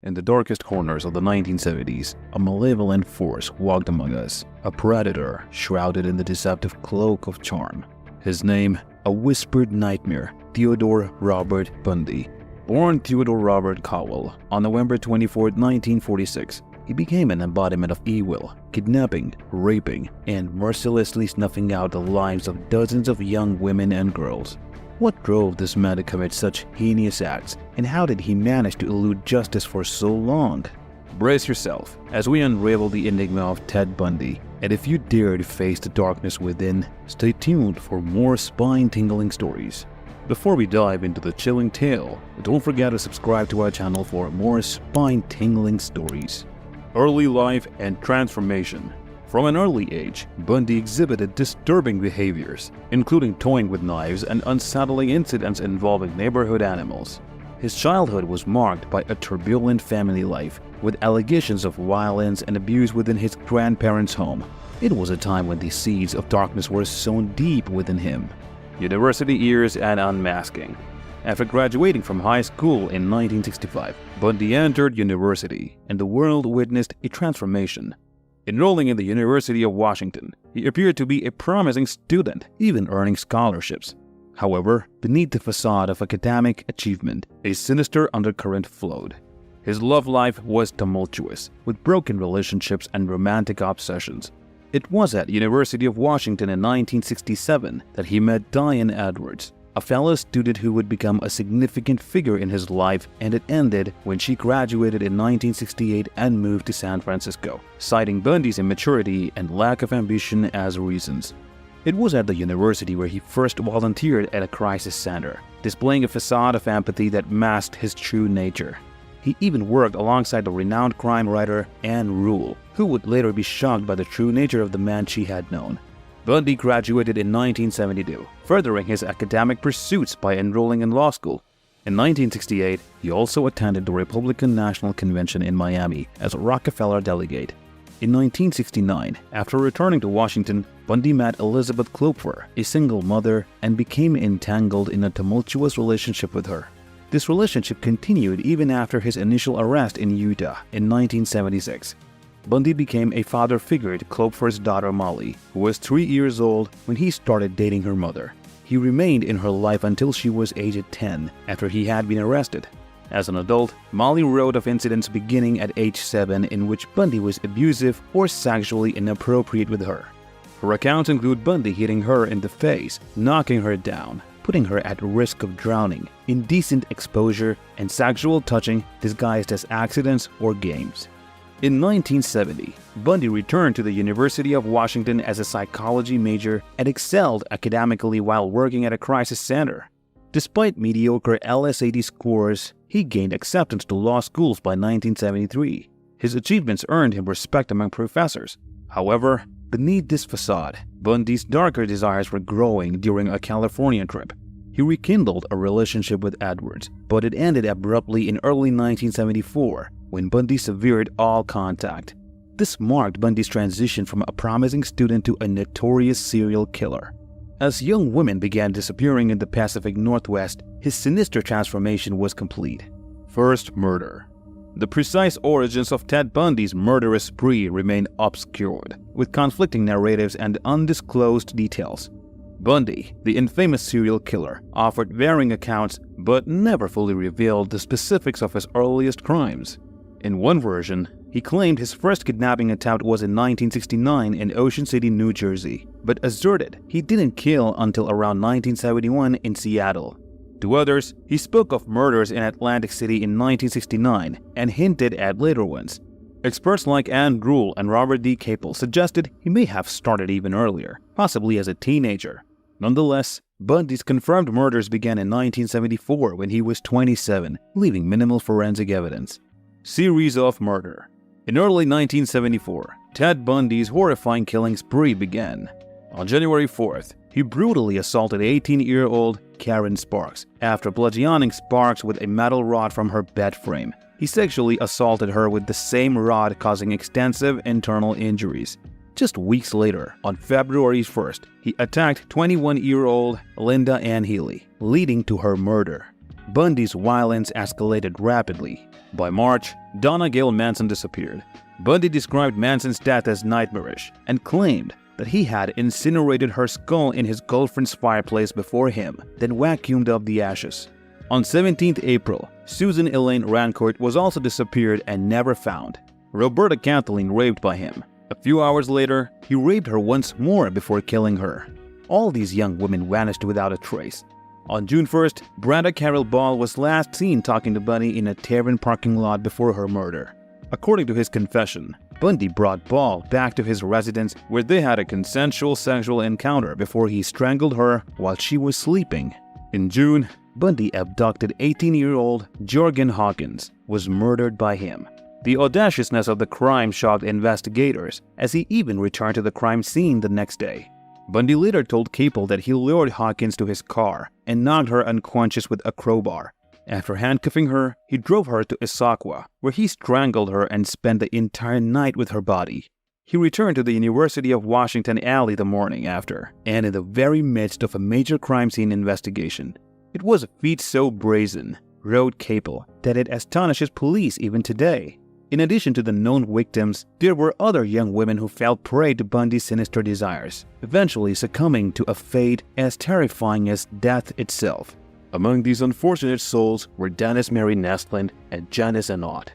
In the darkest corners of the 1970s, a malevolent force walked among us, a predator shrouded in the deceptive cloak of charm. His name, a whispered nightmare, Theodore Robert Bundy. Born Theodore Robert Cowell on November 24, 1946, he became an embodiment of evil, kidnapping, raping, and mercilessly snuffing out the lives of dozens of young women and girls. What drove this man to commit such heinous acts, and how did he manage to elude justice for so long? Brace yourself as we unravel the enigma of Ted Bundy, and if you dare to face the darkness within, stay tuned for more spine-tingling stories. Before we dive into the chilling tale, don't forget to subscribe to our channel for more spine-tingling stories. Early life and transformation. From an early age, Bundy exhibited disturbing behaviors, including toying with knives and unsettling incidents involving neighborhood animals. His childhood was marked by a turbulent family life, with allegations of violence and abuse within his grandparents' home. It was a time when the seeds of darkness were sown deep within him. University years and unmasking. After graduating from high school in 1965, Bundy entered university, and the world witnessed a transformation. Enrolling in the University of Washington, he appeared to be a promising student, even earning scholarships. However, beneath the facade of academic achievement, a sinister undercurrent flowed. His love life was tumultuous, with broken relationships and romantic obsessions. It was at University of Washington in 1967 that he met Diane Edwards, a fellow student who would become a significant figure in his life, and it ended when she graduated in 1968 and moved to San Francisco, citing Bundy's immaturity and lack of ambition as reasons. It was at the university where he first volunteered at a crisis center, displaying a facade of empathy that masked his true nature. He even worked alongside the renowned crime writer Anne Rule, who would later be shocked by the true nature of the man she had known. Bundy graduated in 1972, furthering his academic pursuits by enrolling in law school. In 1968, he also attended the Republican National Convention in Miami as a Rockefeller delegate. In 1969, after returning to Washington, Bundy met Elizabeth Klopfer, a single mother, and became entangled in a tumultuous relationship with her. This relationship continued even after his initial arrest in Utah in 1976. Bundy became a father figure to Klopfer's daughter Molly, who was 3 years old when he started dating her mother. He remained in her life until she was aged 10, after he had been arrested. As an adult, Molly wrote of incidents beginning at age 7 in which Bundy was abusive or sexually inappropriate with her. Her accounts include Bundy hitting her in the face, knocking her down, putting her at risk of drowning, indecent exposure, and sexual touching disguised as accidents or games. In 1970, Bundy returned to the University of Washington as a psychology major and excelled academically while working at a crisis center. Despite mediocre LSAT scores, he gained acceptance to law schools by 1973. His achievements earned him respect among professors. However, beneath this facade, Bundy's darker desires were growing during a California trip. He rekindled a relationship with Edwards, but it ended abruptly in early 1974 when Bundy severed all contact. This marked Bundy's transition from a promising student to a notorious serial killer. As young women began disappearing in the Pacific Northwest, his sinister transformation was complete. First murder. The precise origins of Ted Bundy's murderous spree remain obscured, with conflicting narratives and undisclosed details. Bundy, the infamous serial killer, offered varying accounts but never fully revealed the specifics of his earliest crimes. In one version, he claimed his first kidnapping attempt was in 1969 in Ocean City, New Jersey, but asserted he didn't kill until around 1971 in Seattle. To others, he spoke of murders in Atlantic City in 1969 and hinted at later ones. Experts like Anne Rule and Robert D. Capel suggested he may have started even earlier, possibly as a teenager. Nonetheless, Bundy's confirmed murders began in 1974 when he was 27, leaving minimal forensic evidence. Series of murder. In early 1974, Ted Bundy's horrifying killing spree began. On January 4th, he brutally assaulted 18-year-old Karen Sparks after bludgeoning Sparks with a metal rod from her bed frame. He sexually assaulted her with the same rod, causing extensive internal injuries. Just weeks later, on February 1st, he attacked 21-year-old Linda Ann Healy, leading to her murder. Bundy's violence escalated rapidly. By March, Donna Gail Manson disappeared. Bundy described Manson's death as nightmarish and claimed that he had incinerated her skull in his girlfriend's fireplace before him, then vacuumed up the ashes. On 17th April, Susan Elaine Rancourt was also disappeared and never found. Roberta Kathleen raped by him. A few hours later, he raped her once more before killing her. All these young women vanished without a trace. On June 1st, Brenda Carroll Ball was last seen talking to Bundy in a tavern parking lot before her murder. According to his confession, Bundy brought Ball back to his residence where they had a consensual sexual encounter before he strangled her while she was sleeping. In June, Bundy abducted 18-year-old Jorgen Hawkins, was murdered by him. The audaciousness of the crime shocked investigators, as he even returned to the crime scene the next day. Bundy later told Capel that he lured Hawkins to his car and knocked her unconscious with a crowbar. After handcuffing her, he drove her to Issaquah, where he strangled her and spent the entire night with her body. He returned to the University of Washington alley the morning after, and in the very midst of a major crime scene investigation. It was a feat so brazen, wrote Capel, that it astonishes police even today. In addition to the known victims, there were other young women who fell prey to Bundy's sinister desires, eventually succumbing to a fate as terrifying as death itself. Among these unfortunate souls were Dennis Mary Nestland and Janice Anott.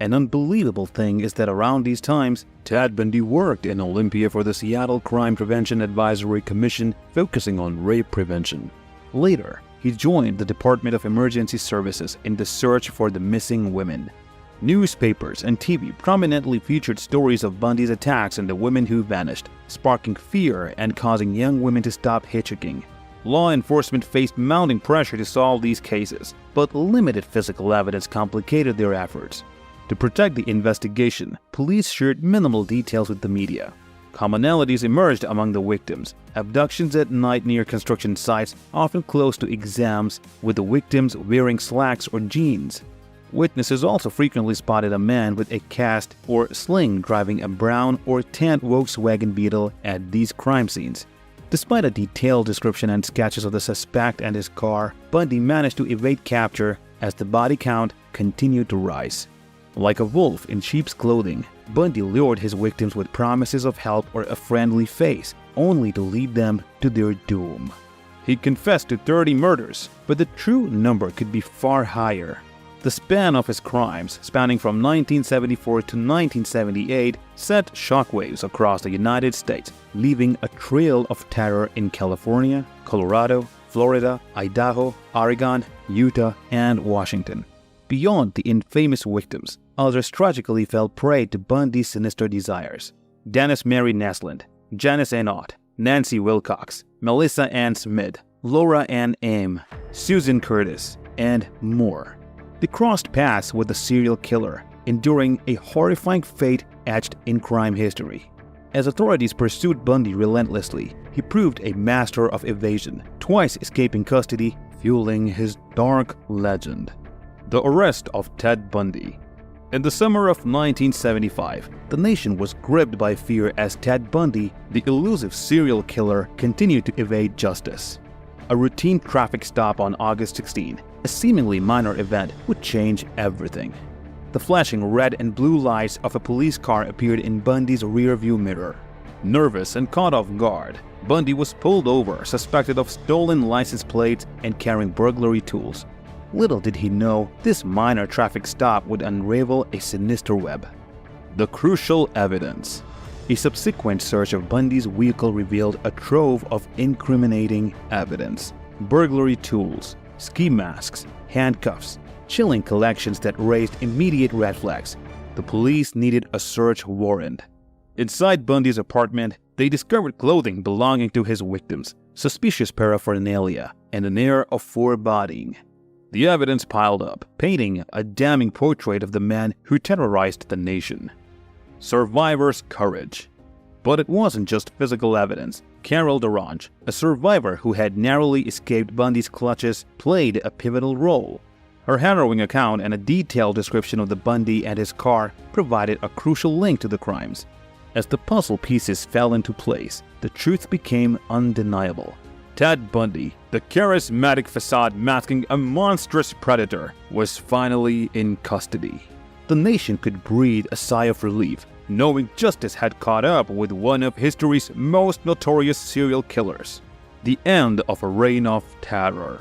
An unbelievable thing is that around these times, Ted Bundy worked in Olympia for the Seattle Crime Prevention Advisory Commission, focusing on rape prevention. Later, he joined the Department of Emergency Services in the search for the missing women. Newspapers and TV prominently featured stories of Bundy's attacks on the women who vanished, sparking fear and causing young women to stop hitchhiking. Law enforcement faced mounting pressure to solve these cases, but limited physical evidence complicated their efforts. To protect the investigation, police shared minimal details with the media. Commonalities emerged among the victims: abductions at night near construction sites, often close to exams, with the victims wearing slacks or jeans. Witnesses also frequently spotted a man with a cast or sling driving a brown or tan Volkswagen Beetle at these crime scenes. Despite a detailed description and sketches of the suspect and his car, Bundy managed to evade capture as the body count continued to rise. Like a wolf in sheep's clothing, Bundy lured his victims with promises of help or a friendly face, only to lead them to their doom. He confessed to 30 murders, but the true number could be far higher. The span of his crimes, spanning from 1974 to 1978, set shockwaves across the United States, leaving a trail of terror in California, Colorado, Florida, Idaho, Oregon, Utah, and Washington. Beyond the infamous victims, others tragically fell prey to Bundy's sinister desires. Dennis Mary Nestland, Janice Anott, Nancy Wilcox, Melissa Ann Smith, Laura Ann Aim, Susan Curtis, and more. They crossed paths with the serial killer, enduring a horrifying fate etched in crime history. As authorities pursued Bundy relentlessly, he proved a master of evasion, twice escaping custody, fueling his dark legend. The arrest of Ted Bundy. In the summer of 1975, the nation was gripped by fear as Ted Bundy, the elusive serial killer, continued to evade justice. A routine traffic stop on August 16, a seemingly minor event, would change everything. The flashing red and blue lights of a police car appeared in Bundy's rearview mirror. Nervous and caught off guard, Bundy was pulled over, suspected of stolen license plates and carrying burglary tools. Little did he know this minor traffic stop would unravel a sinister web. The crucial evidence. A subsequent search of Bundy's vehicle revealed a trove of incriminating evidence: burglary tools, ski masks, handcuffs, chilling collections that raised immediate red flags. The police needed a search warrant. Inside Bundy's apartment, they discovered clothing belonging to his victims, suspicious paraphernalia, and an air of foreboding. The evidence piled up, painting a damning portrait of the man who terrorized the nation. Survivor's courage. But it wasn't just physical evidence. Carol Durange, a survivor who had narrowly escaped Bundy's clutches, played a pivotal role. Her harrowing account and a detailed description of the Bundy and his car provided a crucial link to the crimes. As the puzzle pieces fell into place, the truth became undeniable. Ted Bundy, the charismatic facade masking a monstrous predator, was finally in custody. The nation could breathe a sigh of relief, knowing justice had caught up with one of history's most notorious serial killers. The end of a reign of terror.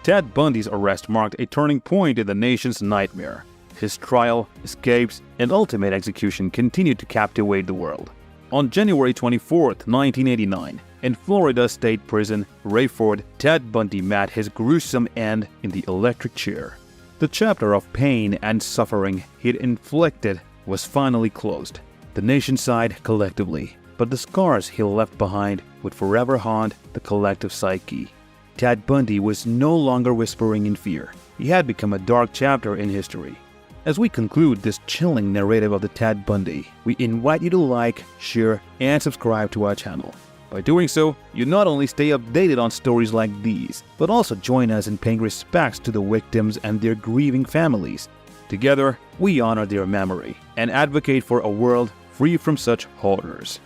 Ted Bundy's arrest marked a turning point in the nation's nightmare. His trial, escapes, and ultimate execution continued to captivate the world. On January 24, 1989, in Florida State Prison, Rayford, Ted Bundy met his gruesome end in the electric chair. The chapter of pain and suffering he'd inflicted was finally closed. The nation sighed collectively, but the scars he left behind would forever haunt the collective psyche. Ted Bundy was no longer whispering in fear. He had become a dark chapter in history. As we conclude this chilling narrative of the Ted Bundy, we invite you to like, share, and subscribe to our channel. By doing so, you not only stay updated on stories like these, but also join us in paying respects to the victims and their grieving families. Together, we honor their memory and advocate for a world free from such horrors.